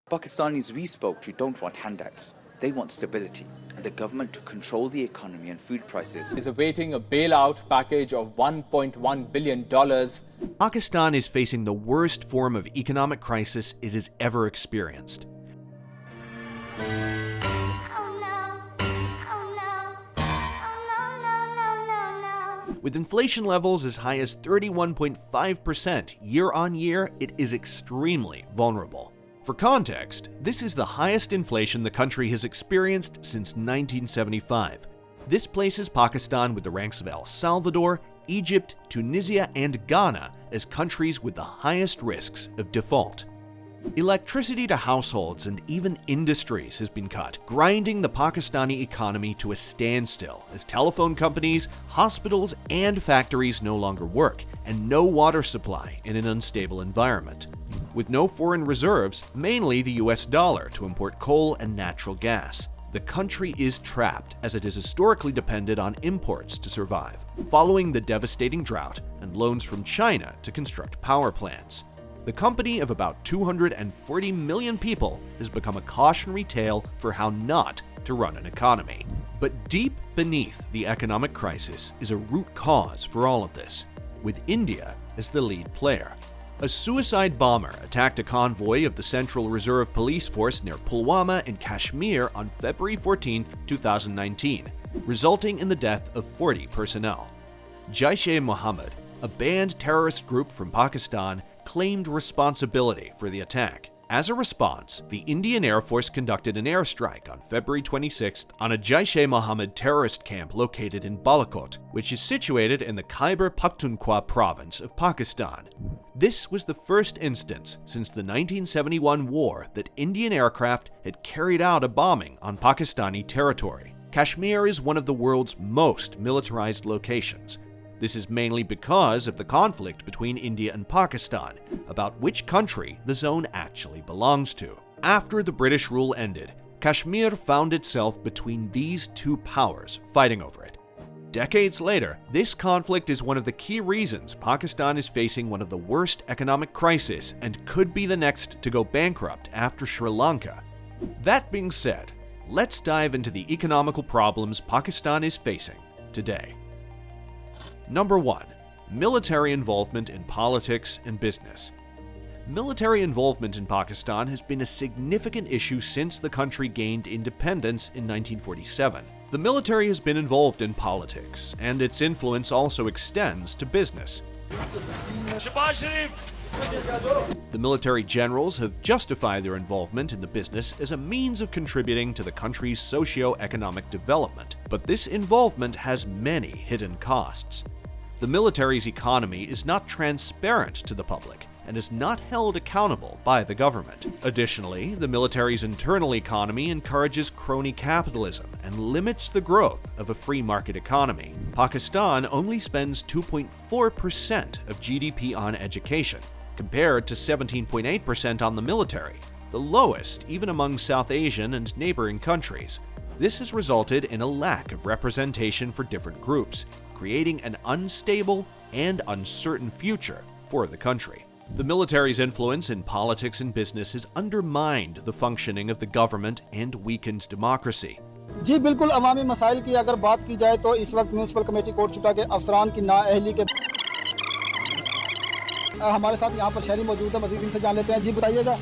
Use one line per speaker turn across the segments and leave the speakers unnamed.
Pakistanis we spoke to don't want handouts. They want stability and the government to control the economy and food prices.
Is awaiting a bailout package of $1.1 billion.
Pakistan is facing the worst form of economic crisis it has ever experienced. With inflation levels as high as 31.5% year on year, it is extremely vulnerable. For context, this is the highest inflation the country has experienced since 1975. This places Pakistan with the ranks of El Salvador, Egypt, Tunisia, and Ghana as countries with the highest risks of default. Electricity to households and even industries has been cut, grinding the Pakistani economy to a standstill as telephone companies, hospitals, and factories no longer work, and no water supply in an unstable environment. With no foreign reserves, mainly the US dollar to import coal and natural gas, the country is trapped as it is historically dependent on imports to survive, following the devastating drought and loans from China to construct power plants. The company of about 240 million people has become a cautionary tale for how not to run an economy. But deep beneath the economic crisis is a root cause for all of this, with India as the lead player. A suicide bomber attacked a convoy of the Central Reserve Police Force near Pulwama in Kashmir on February 14, 2019, resulting in the death of 40 personnel. Jaish-e-Mohammed, a banned terrorist group from Pakistan, claimed responsibility for the attack. As a response, the Indian Air Force conducted an airstrike on February 26th on a Jaish-e-Mohammed terrorist camp located in Balakot, which is situated in the Khyber Pakhtunkhwa province of Pakistan. This was the first instance since the 1971 war that Indian aircraft had carried out a bombing on Pakistani territory. Kashmir is one of the world's most militarized locations. This is mainly because of the conflict between India and Pakistan about which country the zone actually belongs to. After the British rule ended, Kashmir found itself between these two powers fighting over it. Decades later, this conflict is one of the key reasons Pakistan is facing one of the worst economic crises and could be the next to go bankrupt after Sri Lanka. That being said, let's dive into the economical problems Pakistan is facing today. Number 1. Military involvement in politics and business. Military involvement in Pakistan has been a significant issue since the country gained independence in 1947. The military has been involved in politics, and its influence also extends to business. The military generals have justified their involvement in the business as a means of contributing to the country's socio-economic development, but this involvement has many hidden costs. The military's economy is not transparent to the public and is not held accountable by the government. Additionally, the military's internal economy encourages crony capitalism and limits the growth of a free market economy. Pakistan only spends 2.4% of GDP on education, compared to 17.8% on the military, the lowest even among South Asian and neighboring countries. This has resulted in a lack of representation for different groups, creating an unstable and uncertain future for the country. The military's influence in politics and business has undermined the functioning of the government and weakened democracy.
जी बिल्कुल अवामी मसाइल की अगर बात की जाए तो इस वक्त म्युनिसिपल कमेटी कोर्ट छुटा के अफसरान की नाअहली के हमारे साथ यहाँ पर शहरी मौजूद है, मजीद इनसे जान लेते हैं। जी बताइएगा।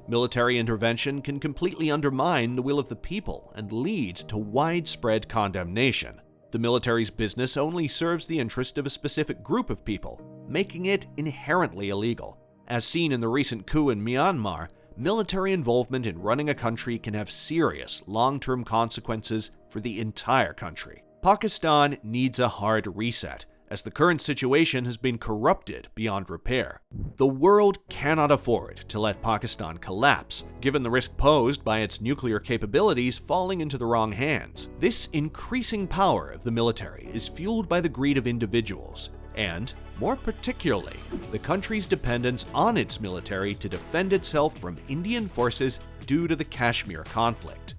Military intervention can completely undermine the will of the people and lead to widespread condemnation. The military's business only serves the interest of a specific group of people, making it inherently illegal. As seen in the recent coup in Myanmar, military involvement in running a country can have serious long-term consequences for the entire country. Pakistan needs a hard reset, as the current situation has been corrupted beyond repair. The world cannot afford to let Pakistan collapse, given the risk posed by its nuclear capabilities falling into the wrong hands. This increasing power of the military is fueled by the greed of individuals, and, more particularly, the country's dependence on its military to defend itself from Indian forces due to the Kashmir conflict.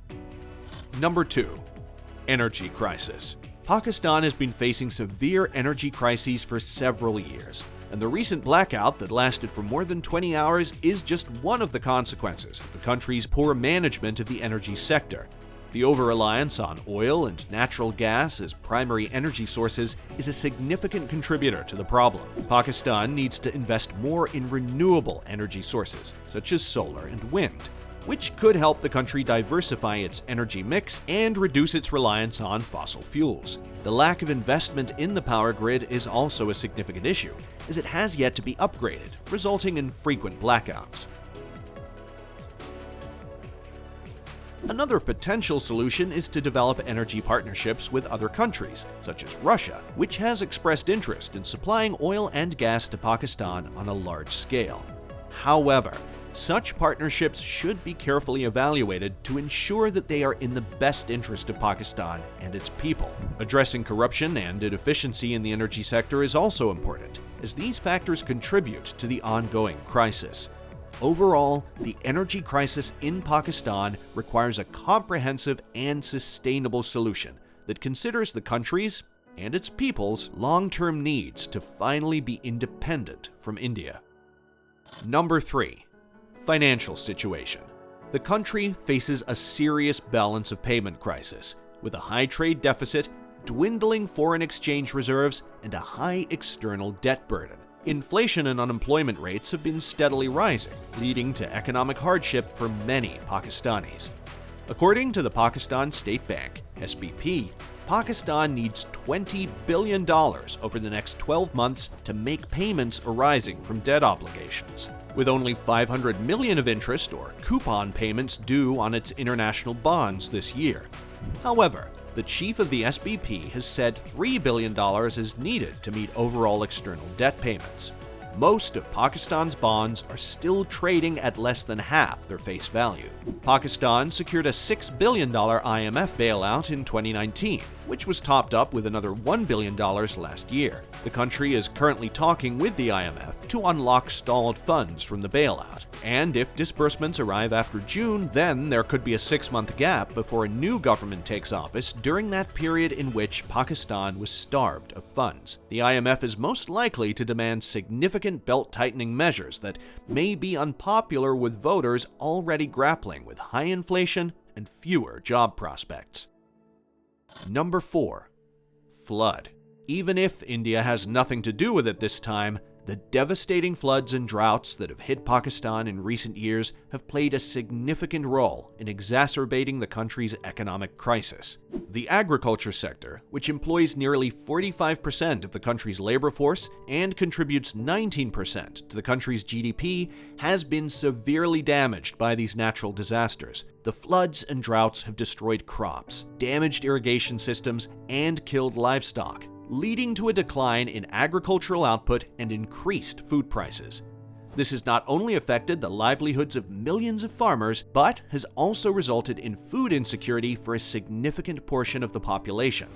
Number 2. Energy crisis. Pakistan has been facing severe energy crises for several years, and the recent blackout that lasted for more than 20 hours is just one of the consequences of the country's poor management of the energy sector. The over-reliance on oil and natural gas as primary energy sources is a significant contributor to the problem. Pakistan needs to invest more in renewable energy sources, such as solar and wind, which could help the country diversify its energy mix and reduce its reliance on fossil fuels. The lack of investment in the power grid is also a significant issue, as it has yet to be upgraded, resulting in frequent blackouts. Another potential solution is to develop energy partnerships with other countries, such as Russia, which has expressed interest in supplying oil and gas to Pakistan on a large scale. However, such partnerships should be carefully evaluated to ensure that they are in the best interest of Pakistan and its people. Addressing corruption and inefficiency in the energy sector is also important, as these factors contribute to the ongoing crisis. Overall, the energy crisis in Pakistan requires a comprehensive and sustainable solution that considers the country's and its people's long-term needs to finally be independent from India. Number 3. Financial situation. The country faces a serious balance of payment crisis, with a high trade deficit, dwindling foreign exchange reserves, and a high external debt burden. Inflation and unemployment rates have been steadily rising, leading to economic hardship for many Pakistanis. According to the Pakistan State Bank, SBP, Pakistan needs $20 billion over the next 12 months to make payments arising from debt obligations, with only $500 million of interest or coupon payments due on its international bonds this year. However, the chief of the SBP has said $3 billion is needed to meet overall external debt payments. Most of Pakistan's bonds are still trading at less than half their face value. Pakistan secured a $6 billion IMF bailout in 2019, which was topped up with another $1 billion last year. The country is currently talking with the IMF to unlock stalled funds from the bailout, and if disbursements arrive after June, then there could be a 6-month gap before a new government takes office during that period in which Pakistan was starved of funds. The IMF is most likely to demand significant belt-tightening measures that may be unpopular with voters already grappling with high inflation and fewer job prospects. Number 4. Flood. Even if India has nothing to do with it this time, the devastating floods and droughts that have hit Pakistan in recent years have played a significant role in exacerbating the country's economic crisis. The agriculture sector, which employs nearly 45% of the country's labor force and contributes 19% to the country's GDP, has been severely damaged by these natural disasters. The floods and droughts have destroyed crops, damaged irrigation systems, and killed livestock, leading to a decline in agricultural output and increased food prices. This has not only affected the livelihoods of millions of farmers, but has also resulted in food insecurity for a significant portion of the population.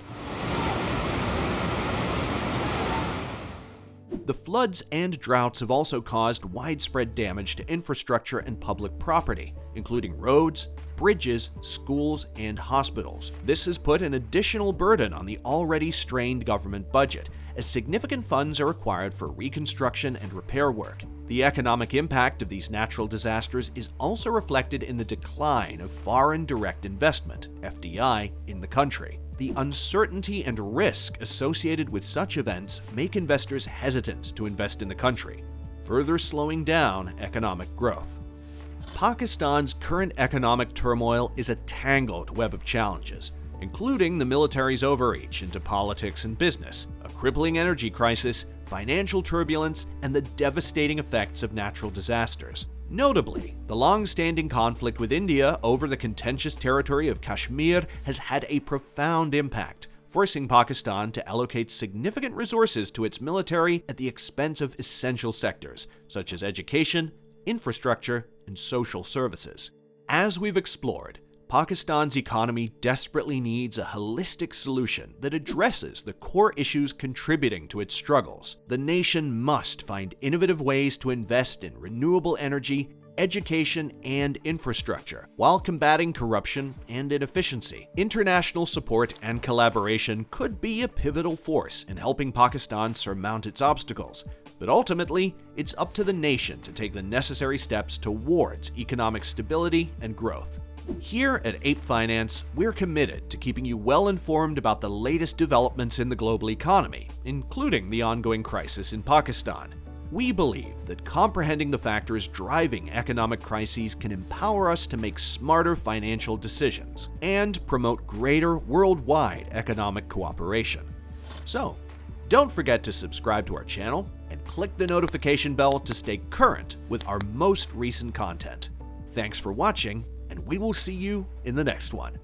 The floods and droughts have also caused widespread damage to infrastructure and public property, including roads, bridges, schools, and hospitals. This has put an additional burden on the already strained government budget, as significant funds are required for reconstruction and repair work. The economic impact of these natural disasters is also reflected in the decline of foreign direct investment, FDI, in the country. The uncertainty and risk associated with such events make investors hesitant to invest in the country, further slowing down economic growth. Pakistan's current economic turmoil is a tangled web of challenges, including the military's overreach into politics and business, a crippling energy crisis, financial turbulence, and the devastating effects of natural disasters. Notably, the long-standing conflict with India over the contentious territory of Kashmir has had a profound impact, forcing Pakistan to allocate significant resources to its military at the expense of essential sectors, such as education, infrastructure, and social services. As we've explored, Pakistan's economy desperately needs a holistic solution that addresses the core issues contributing to its struggles. The nation must find innovative ways to invest in renewable energy, education, and infrastructure, while combating corruption and inefficiency. International support and collaboration could be a pivotal force in helping Pakistan surmount its obstacles, but ultimately, it's up to the nation to take the necessary steps towards economic stability and growth. Here at Ape Finance, we're committed to keeping you well informed about the latest developments in the global economy, including the ongoing crisis in Pakistan. We believe that comprehending the factors driving economic crises can empower us to make smarter financial decisions and promote greater worldwide economic cooperation. So, don't forget to subscribe to our channel and click the notification bell to stay current with our most recent content. Thanks for watching, and we will see you in the next one.